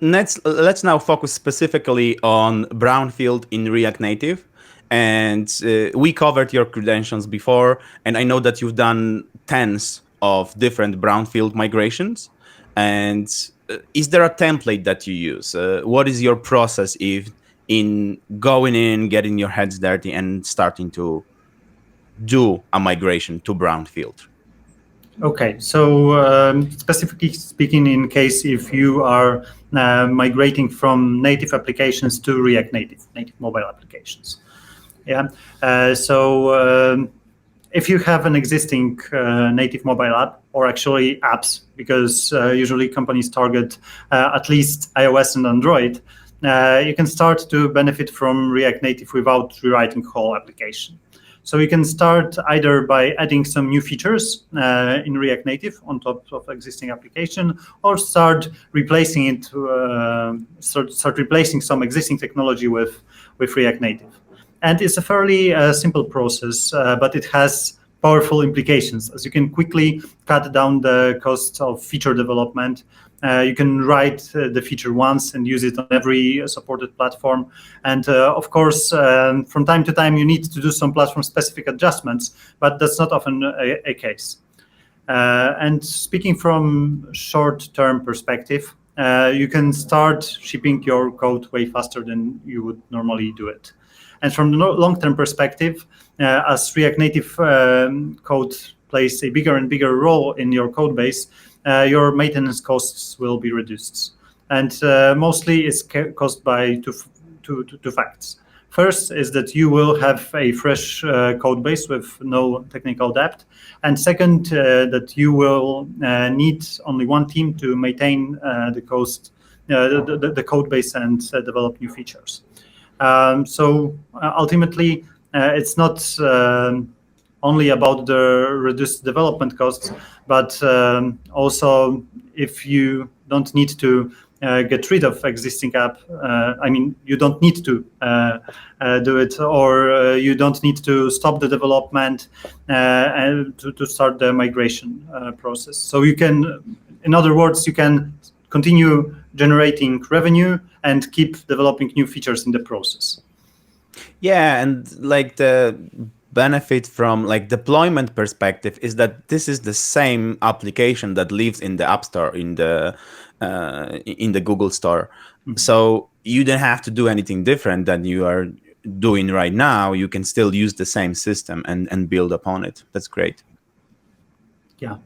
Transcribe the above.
Let's now focus specifically on brownfield in React Native. And we covered your credentials before, and I know that you've done tens of different brownfield migrations. And is there a template that you use? What is your process if in going in, getting your heads dirty, and starting to do a migration to brownfield? Okay, so specifically speaking, in case if you are migrating from native applications to React Native mobile applications, yeah. If you have an existing native mobile app, or actually apps, because usually companies target at least iOS and Android, you can start to benefit from React Native without rewriting whole application. So you can start either by adding some new features in React Native on top of existing application, or start replacing it, start replacing some existing technology with React Native. And it's a fairly simple process, but it has powerful implications, as you can quickly cut down the cost of feature development. You can write the feature once and use it on every supported platform. And of course, from time to time, you need to do some platform-specific adjustments, but that's not often a case. And speaking from short-term perspective, you can start shipping your code way faster than you would normally do it. And from the long-term perspective, as React Native code plays a bigger and bigger role in your code base, your maintenance costs will be reduced. And mostly it's caused by two facts. First is that you will have a fresh code base with no technical debt. And second, that you will need only one team to maintain the code base and develop new features. So ultimately, it's not only about the reduced development costs, but also if you don't need to get rid of existing app, you don't need to do it, or you don't need to stop the development and to start the migration process. So you can, in other words, you can continue generating revenue and keep developing new features in the process. Yeah, and like the benefit from like deployment perspective is that this is the same application that lives in the App Store, in the Google Store. Mm-hmm. So you don't have to do anything different than you are doing right now. You can still use the same system and build upon it. That's great. Yeah,